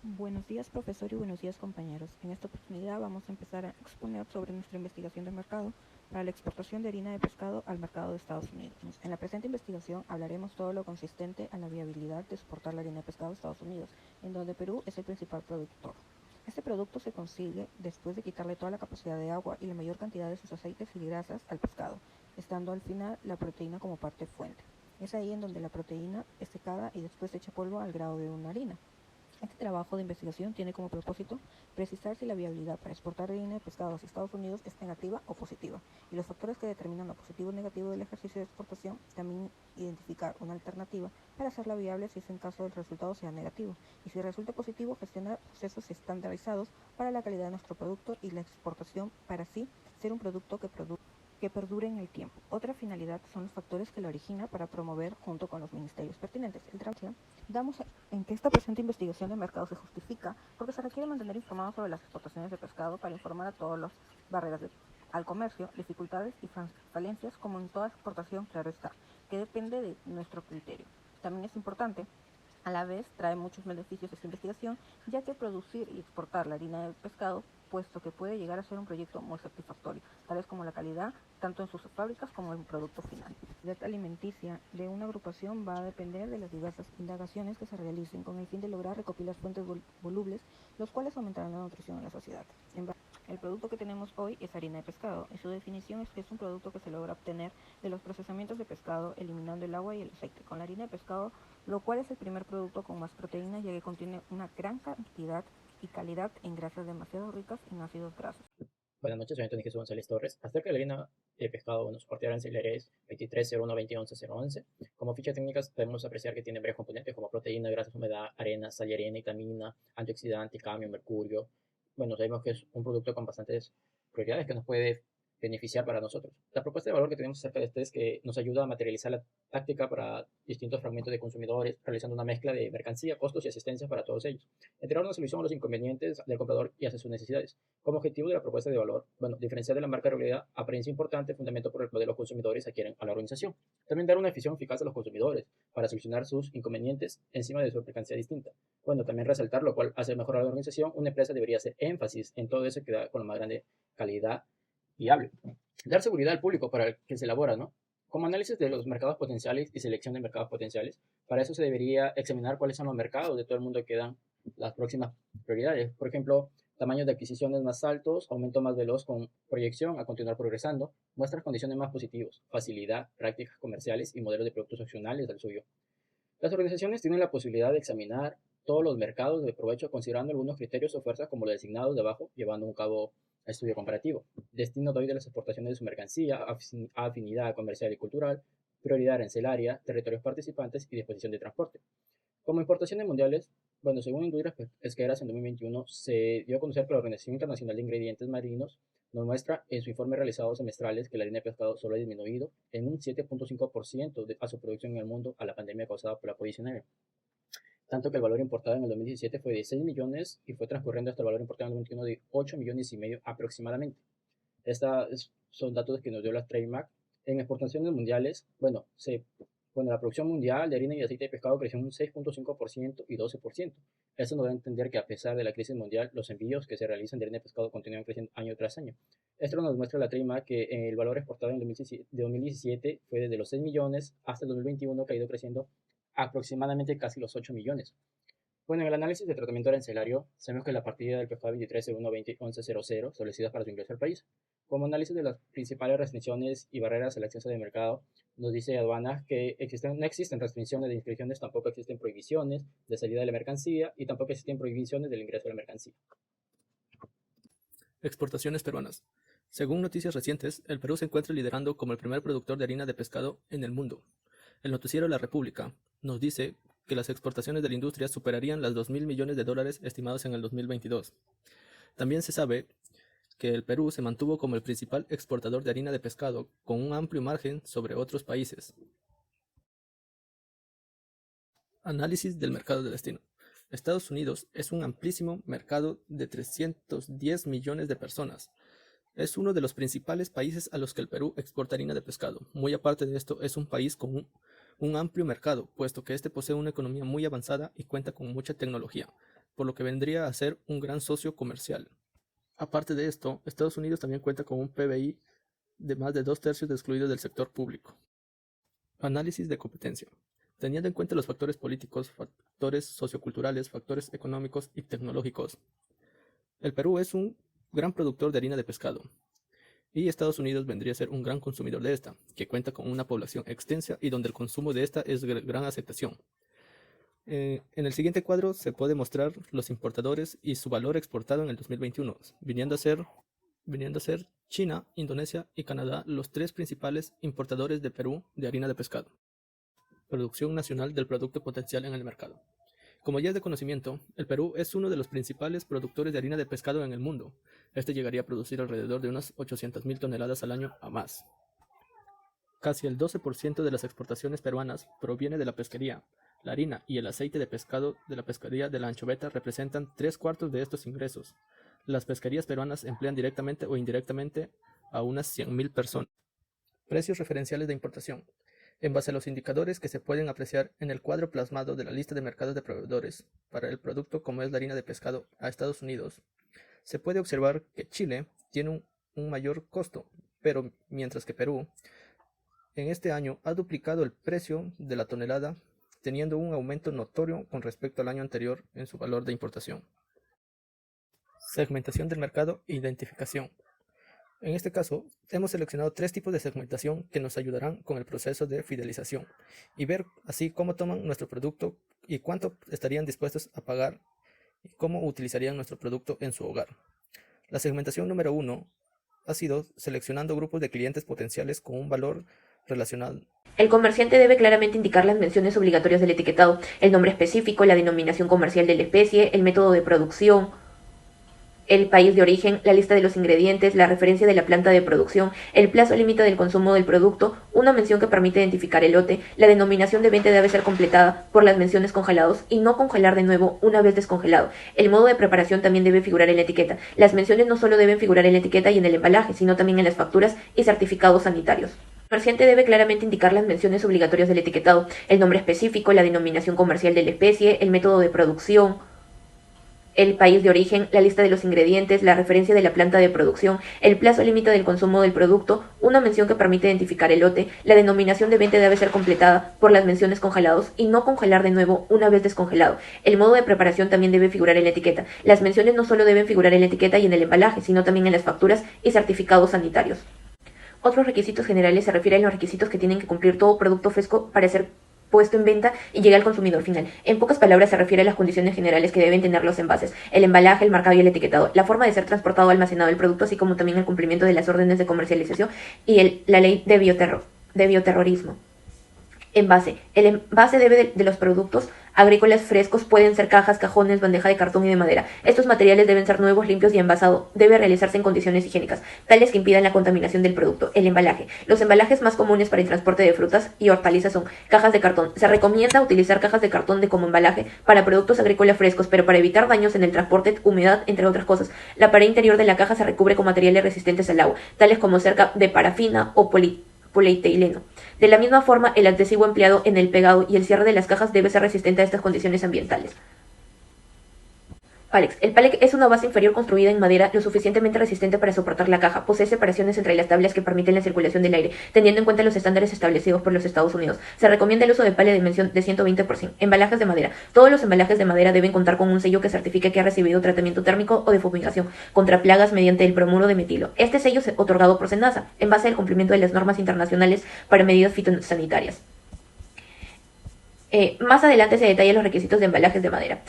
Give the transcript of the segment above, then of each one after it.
Buenos días, profesor, y buenos días, compañeros. En esta oportunidad vamos a empezar a exponer sobre nuestra investigación de mercado para la exportación de harina de pescado al mercado de Estados Unidos. En la presente investigación hablaremos todo lo consistente a la viabilidad de exportar la harina de pescado a Estados Unidos, en donde Perú es el principal productor. Este producto se consigue después de quitarle toda la capacidad de agua y la mayor cantidad de sus aceites y grasas al pescado, estando al final la proteína como parte fuente. Es ahí en donde la proteína es secada y después hecha polvo al grado de una harina. Este trabajo de investigación tiene como propósito precisar si la viabilidad para exportar harina de pescado hacia Estados Unidos es negativa o positiva, y los factores que determinan lo positivo o negativo del ejercicio de exportación, también identificar una alternativa para hacerla viable si es en caso del resultado sea negativo, y si resulta positivo, gestionar procesos estandarizados para la calidad de nuestro producto y la exportación para así ser un producto que perdure en el tiempo. Otra finalidad son los factores que lo originan para promover junto con los ministerios pertinentes. El trabajo damos en que esta presente investigación de mercado se justifica porque se requiere mantener informados sobre las exportaciones de pescado para informar a todas las barreras al comercio, dificultades y falencias como en toda exportación, claro está, que depende de nuestro criterio. También es importante, a la vez trae muchos beneficios esta investigación, ya que producir y exportar la harina de pescado, puesto que puede llegar a ser un proyecto muy satisfactorio, tales como la calidad, tanto en sus fábricas como en el producto final. La calidad alimenticia de una agrupación va a depender de las diversas indagaciones que se realicen con el fin de lograr recopilar fuentes volubles, los cuales aumentarán la nutrición en la sociedad. El producto que tenemos hoy es harina de pescado, y su definición es que es un producto que se logra obtener de los procesamientos de pescado eliminando el agua y el aceite con la harina de pescado, lo cual es el primer producto con más proteínas ya que contiene una gran cantidad y calidad en grasas demasiado ricas en ácidos grasos. Buenas noches, soy Antonio Jesús González Torres. Acerca de la harina de pescado, bueno, su partida arancelaria es 2301201111. Como fichas técnicas podemos apreciar que tiene varios componentes como proteína, grasas, humedad, arena, sal y arena, vitamina, antioxidante, cadmio, mercurio. Bueno, sabemos que es un producto con bastantes propiedades que nos puede beneficiar para nosotros. La propuesta de valor que tenemos acerca de este es que nos ayuda a materializar la táctica para distintos fragmentos de consumidores, realizando una mezcla de mercancía, costos y asistencia para todos ellos. Entregar una solución a los inconvenientes del comprador y hacia sus necesidades. Como objetivo de la propuesta de valor, bueno, diferenciar de la marca de realidad, apariencia importante, fundamento por el poder de los consumidores adquieren a la organización. También dar una eficiencia eficaz a los consumidores para solucionar sus inconvenientes encima de su mercancía distinta. Bueno, también resaltar, lo cual hace mejor a la organización, una empresa debería hacer énfasis en todo eso que da con la más grande calidad viable. Dar seguridad al público para el que se elabora, ¿no? Como análisis de los mercados potenciales y selección de mercados potenciales, para eso se debería examinar cuáles son los mercados de todo el mundo que dan las próximas prioridades. Por ejemplo, tamaños de adquisiciones más altos, aumento más veloz con proyección a continuar progresando, muestras condiciones más positivas, facilidad, prácticas comerciales y modelos de productos opcionales del suyo. Las organizaciones tienen la posibilidad de examinar todos los mercados de provecho considerando algunos criterios o fuerzas como los designados de abajo, llevando a cabo estudio comparativo. Destino doy de las exportaciones de su mercancía, afinidad comercial y cultural, prioridad arancelaria, territorios participantes y disposición de transporte. Como importaciones mundiales, bueno, según Industrias Pesqueras en 2021, se dio a conocer que la Organización Internacional de Ingredientes Marinos nos muestra en su informe realizado semestrales que la harina de pescado solo ha disminuido en un 7.5% a su producción en el mundo a la pandemia causada por la COVID-19. Tanto que el valor importado en el 2017 fue de 6 millones y fue transcurriendo hasta el valor importado en el 2021 de 8 millones y medio aproximadamente. Estos son datos que nos dio la Trademark. En exportaciones mundiales, la producción mundial de harina y aceite de pescado creció un 6.5% y 12%. Esto nos da a entender que a pesar de la crisis mundial, los envíos que se realizan de harina de pescado continúan creciendo año tras año. Esto nos muestra la Trademark que el valor exportado en 2017 fue desde los 6 millones hasta el 2021, que ha ido creciendo aproximadamente casi los 8 millones. Bueno, en el análisis de tratamiento arancelario, sabemos que la partida del pescado 23.01.20.11.00 establecida para su ingreso al país. Como análisis de las principales restricciones y barreras al acceso de mercado, nos dice aduanas que no existen restricciones de inscripciones, tampoco existen prohibiciones de salida de la mercancía y tampoco existen prohibiciones del ingreso de la mercancía. Exportaciones peruanas. Según noticias recientes, el Perú se encuentra liderando como el primer productor de harina de pescado en el mundo. El noticiero La República nos dice que las exportaciones de la industria superarían las 2.000 millones de dólares estimados en el 2022. También se sabe que el Perú se mantuvo como el principal exportador de harina de pescado, con un amplio margen sobre otros países. Análisis del mercado de destino. Estados Unidos es un amplísimo mercado de 310 millones de personas. Es uno de los principales países a los que el Perú exporta harina de pescado. Muy aparte de esto, es un país con un amplio mercado, puesto que este posee una economía muy avanzada y cuenta con mucha tecnología, por lo que vendría a ser un gran socio comercial. Aparte de esto, Estados Unidos también cuenta con un PBI de más de 2/3 excluido del sector público. Análisis de competencia. Teniendo en cuenta los factores políticos, factores socioculturales, factores económicos y tecnológicos, el Perú es un gran productor de harina de pescado, y Estados Unidos vendría a ser un gran consumidor de esta, que cuenta con una población extensa y donde el consumo de esta es de gran aceptación. En el siguiente cuadro se puede mostrar los importadores y su valor exportado en el 2021, viniendo a ser China, Indonesia y Canadá los 3 principales importadores de Perú de harina de pescado. Producción nacional del producto potencial en el mercado. Como ya es de conocimiento, el Perú es uno de los principales productores de harina de pescado en el mundo. Este llegaría a producir alrededor de unas 800.000 toneladas al año a más. Casi el 12% de las exportaciones peruanas proviene de la pesquería. La harina y el aceite de pescado de la pesquería de la anchoveta representan 3/4 de estos ingresos. Las pesquerías peruanas emplean directamente o indirectamente a unas 100.000 personas. Precios referenciales de importación. En base a los indicadores que se pueden apreciar en el cuadro plasmado de la lista de mercados de proveedores para el producto como es la harina de pescado a Estados Unidos, se puede observar que Chile tiene un mayor costo, pero mientras que Perú en este año ha duplicado el precio de la tonelada, teniendo un aumento notorio con respecto al año anterior en su valor de importación. Segmentación del mercado e identificación. En este caso, hemos seleccionado 3 tipos de segmentación que nos ayudarán con el proceso de fidelización y ver así cómo toman nuestro producto y cuánto estarían dispuestos a pagar y cómo utilizarían nuestro producto en su hogar. La segmentación número 1 ha sido seleccionando grupos de clientes potenciales con un valor relacionado. El comerciante debe claramente indicar las menciones obligatorias del etiquetado, el nombre específico, la denominación comercial de la especie, el método de producción, el país de origen, la lista de los ingredientes, la referencia de la planta de producción, el plazo límite del consumo del producto, una mención que permite identificar el lote, la denominación de venta debe ser completada por las menciones congelados y no congelar de nuevo una vez descongelado. El modo de preparación también debe figurar en la etiqueta. Las menciones no solo deben figurar en la etiqueta y en el embalaje, sino también en las facturas y certificados sanitarios. El comerciante debe claramente indicar las menciones obligatorias del etiquetado, el nombre específico, la denominación comercial de la especie, el método de producción, el país de origen, la lista de los ingredientes, la referencia de la planta de producción, el plazo límite del consumo del producto, una mención que permite identificar el lote, la denominación de venta debe ser completada por las menciones congelados y no congelar de nuevo una vez descongelado. El modo de preparación también debe figurar en la etiqueta. Las menciones no solo deben figurar en la etiqueta y en el embalaje, sino también en las facturas y certificados sanitarios. Otros requisitos generales se refieren a los requisitos que tienen que cumplir todo producto fresco para ser puesto en venta y llegue al consumidor final. En pocas palabras se refiere a las condiciones generales que deben tener los envases, el embalaje, el marcado y el etiquetado, la forma de ser transportado o almacenado el producto, así como también el cumplimiento de las órdenes de comercialización y la ley de bioterrorismo. Envase. El envase de los productos agrícolas frescos pueden ser cajas, cajones, bandeja de cartón y de madera. Estos materiales deben ser nuevos, limpios y envasado. Debe realizarse en condiciones higiénicas, tales que impidan la contaminación del producto. El embalaje. Los embalajes más comunes para el transporte de frutas y hortalizas son cajas de cartón. Se recomienda utilizar cajas de cartón como embalaje para productos agrícolas frescos, pero para evitar daños en el transporte, humedad, entre otras cosas. La pared interior de la caja se recubre con materiales resistentes al agua, tales como cerca de parafina o polietileno. De la misma forma, el adhesivo empleado en el pegado y el cierre de las cajas debe ser resistente a estas condiciones ambientales. Pálex. El pálex es una base inferior construida en madera lo suficientemente resistente para soportar la caja. Posee separaciones entre las tablas que permiten la circulación del aire, teniendo en cuenta los estándares establecidos por los Estados Unidos. Se recomienda el uso de pala de dimensión de 120%. Embalajes de madera. Todos los embalajes de madera deben contar con un sello que certifique que ha recibido tratamiento térmico o de fumigación contra plagas mediante el bromuro de metilo. Este sello es otorgado por SENASA en base al cumplimiento de las normas internacionales para medidas fitosanitarias. Más adelante se detallan los requisitos de embalajes de madera.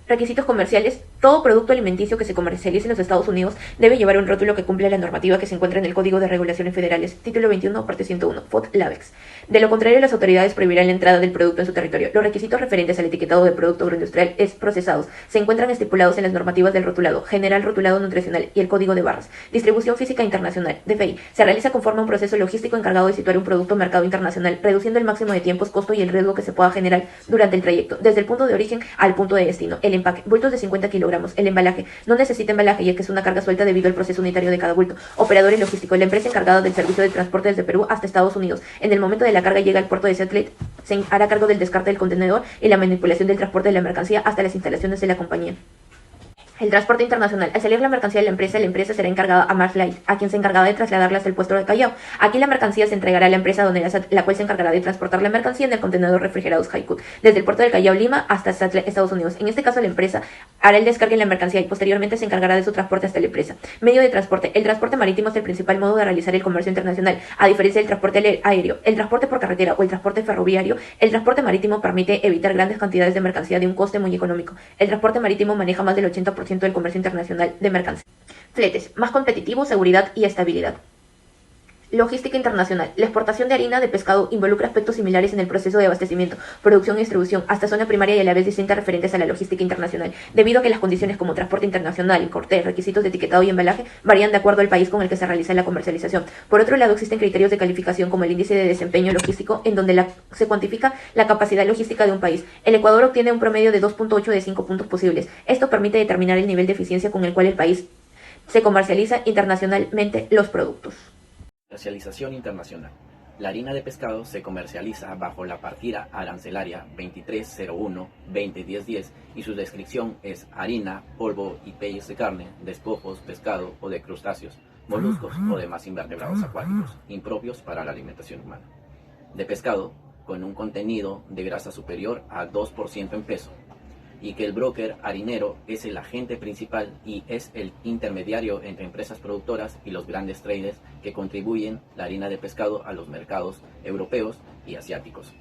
Requisitos comerciales. Todo producto alimenticio que se comercialice en los Estados Unidos debe llevar un rótulo que cumpla la normativa que se encuentra en el Código de Regulaciones Federales, título 21, parte 101, FOD-LAVEX. De lo contrario, las autoridades prohibirán la entrada del producto en su territorio. Los requisitos referentes al etiquetado de producto agroindustrial procesados se encuentran estipulados en las normativas del rotulado, general rotulado nutricional y el Código de Barras. Distribución física internacional, DFI. Se realiza conforme a un proceso logístico encargado de situar un producto en mercado internacional, reduciendo el máximo de tiempos, costo y el riesgo que se pueda generar durante el trayecto, desde el punto de origen al punto de destino. El empaque. Bultos de 50 kg kilogramos. El embalaje. No necesita embalaje, ya que es una carga suelta debido al proceso unitario de cada bulto. Operadores logísticos. La empresa encargada del servicio de transporte desde Perú hasta Estados Unidos. En el momento de la carga llega al puerto de Seattle, se hará cargo del descarte del contenedor y la manipulación del transporte de la mercancía hasta las instalaciones de la compañía. El transporte internacional. Al salir la mercancía de la empresa será encargada a Mars Light, a quien se encargará de trasladarla hasta el puerto de Callao. Aquí la mercancía se entregará a la empresa donde la cual se encargará de transportar la mercancía en el contenedor refrigerados Highcut, desde el puerto de Callao, Lima, hasta Estados Unidos. En este caso, la empresa hará el descargue en la mercancía y posteriormente se encargará de su transporte hasta la empresa. Medio de transporte. El transporte marítimo es el principal modo de realizar el comercio internacional, a diferencia del transporte aéreo, el transporte por carretera o el transporte ferroviario. El transporte marítimo permite evitar grandes cantidades de mercancía de un coste muy económico. El transporte marítimo maneja más del 80% del comercio internacional de mercancías. Fletes, más competitivo, seguridad y estabilidad. Logística internacional. La exportación de harina de pescado involucra aspectos similares en el proceso de abastecimiento, producción y distribución, hasta zona primaria y a la vez distintas referentes a la logística internacional, debido a que las condiciones como transporte internacional, cortés, requisitos de etiquetado y embalaje varían de acuerdo al país con el que se realiza la comercialización. Por otro lado, existen criterios de calificación como el índice de desempeño logístico, en donde se cuantifica la capacidad logística de un país. El Ecuador obtiene un promedio de 2.8 de 5 puntos posibles. Esto permite determinar el nivel de eficiencia con el cual el país se comercializa internacionalmente los productos. Comercialización internacional. La harina de pescado se comercializa bajo la partida arancelaria 2301-201010 y su descripción es harina, polvo y pelles de carne, despojos, pescado o de crustáceos, moluscos o demás invertebrados acuáticos, impropios para la alimentación humana. De pescado, con un contenido de grasa superior a 2% en peso, y que el broker harinero es el agente principal y es el intermediario entre empresas productoras y los grandes traders que contribuyen la harina de pescado a los mercados europeos y asiáticos.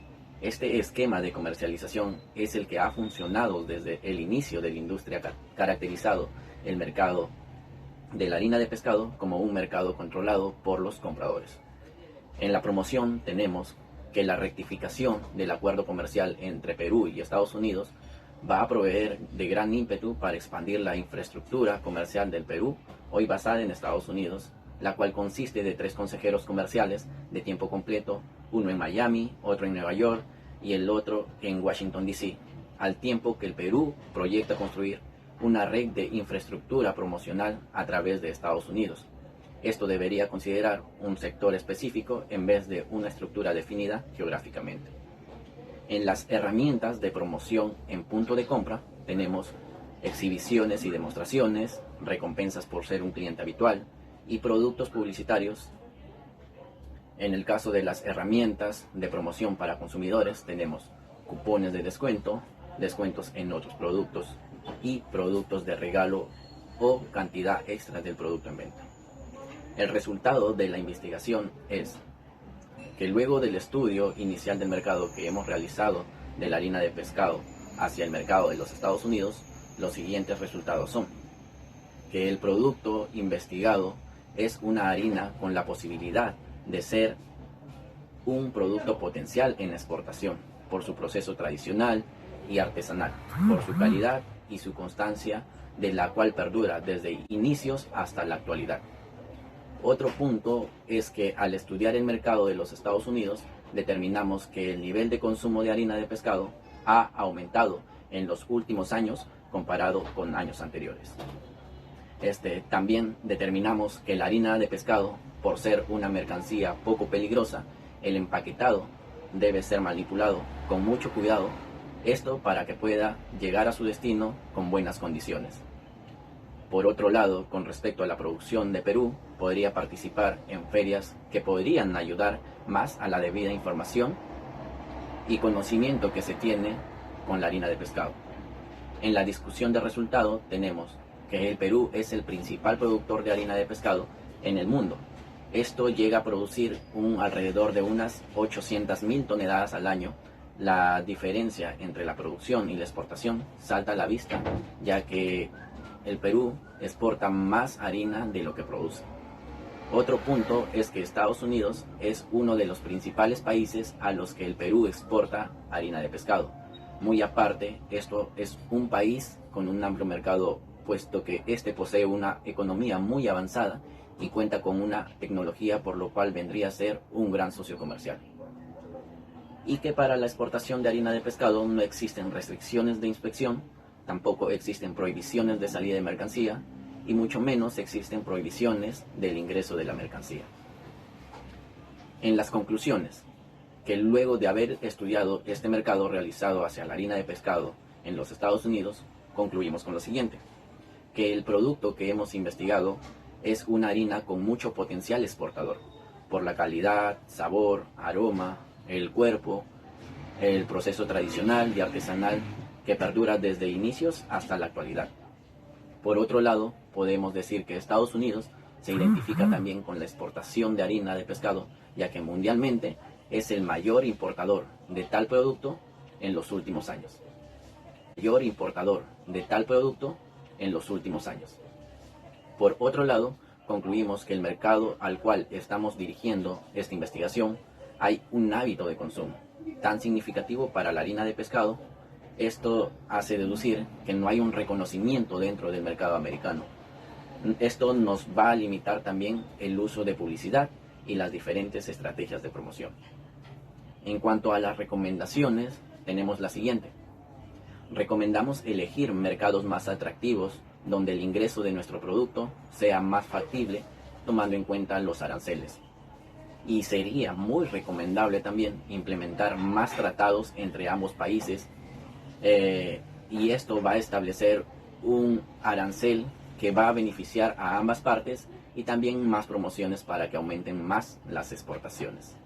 Este esquema de comercialización es el que ha funcionado desde el inicio de la industria, caracterizado el mercado de la harina de pescado como un mercado controlado por los compradores. En la promoción tenemos que la rectificación del acuerdo comercial entre Perú y Estados Unidos va a proveer de gran ímpetu para expandir la infraestructura comercial del Perú, hoy basada en Estados Unidos, la cual consiste de 3 consejeros comerciales de tiempo completo, uno en Miami, otro en Nueva York y el otro en Washington DC, al tiempo que el Perú proyecta construir una red de infraestructura promocional a través de Estados Unidos. Esto debería considerar un sector específico en vez de una estructura definida geográficamente. En las herramientas de promoción en punto de compra tenemos exhibiciones y demostraciones, recompensas por ser un cliente habitual y productos publicitarios. En el caso de las herramientas de promoción para consumidores tenemos cupones de descuento, descuentos en otros productos y productos de regalo o cantidad extra del producto en venta. El resultado de la investigación es que luego del estudio inicial del mercado que hemos realizado de la harina de pescado hacia el mercado de los Estados Unidos, los siguientes resultados son que el producto investigado es una harina con la posibilidad de ser un producto potencial en exportación por su proceso tradicional y artesanal, por su calidad y su constancia, de la cual perdura desde inicios hasta la actualidad. Otro punto es que al estudiar el mercado de los Estados Unidos, determinamos que el nivel de consumo de harina de pescado ha aumentado en los últimos años comparado con años anteriores. También determinamos que la harina de pescado, por ser una mercancía poco peligrosa, el empaquetado debe ser manipulado con mucho cuidado, esto para que pueda llegar a su destino con buenas condiciones. Por otro lado, con respecto a la producción de Perú, podría participar en ferias que podrían ayudar más a la debida información y conocimiento que se tiene con la harina de pescado. En la discusión de resultado tenemos que el Perú es el principal productor de harina de pescado en el mundo. Esto llega a producir alrededor de unas 800.000 toneladas al año. La diferencia entre la producción y la exportación salta a la vista, ya que el Perú exporta más harina de lo que produce. Otro punto es que Estados Unidos es uno de los principales países a los que el Perú exporta harina de pescado. Muy aparte, esto es un país con un amplio mercado, puesto que este posee una economía muy avanzada y cuenta con una tecnología, por lo cual vendría a ser un gran socio comercial. Y que para la exportación de harina de pescado no existen restricciones de inspección, tampoco existen prohibiciones de salida de mercancía y mucho menos existen prohibiciones del ingreso de la mercancía. En las conclusiones, que luego de haber estudiado este mercado realizado hacia la harina de pescado en los Estados Unidos, concluimos con lo siguiente, que el producto que hemos investigado es una harina con mucho potencial exportador, por la calidad, sabor, aroma, el cuerpo, el proceso tradicional y artesanal que perdura desde inicios hasta la actualidad. Por otro lado, podemos decir que Estados Unidos se identifica también con la exportación de harina de pescado, ya que mundialmente es el mayor importador de tal producto en los últimos años. Por otro lado, concluimos que el mercado al cual estamos dirigiendo esta investigación hay un hábito de consumo tan significativo para la harina de pescado. Esto hace deducir que no hay un reconocimiento dentro del mercado americano. Esto nos va a limitar también el uso de publicidad y las diferentes estrategias de promoción. En cuanto a las recomendaciones, tenemos la siguiente. Recomendamos elegir mercados más atractivos donde el ingreso de nuestro producto sea más factible, tomando en cuenta los aranceles. Y sería muy recomendable también implementar más tratados entre ambos países, y esto va a establecer un arancel que va a beneficiar a ambas partes y también más promociones para que aumenten más las exportaciones.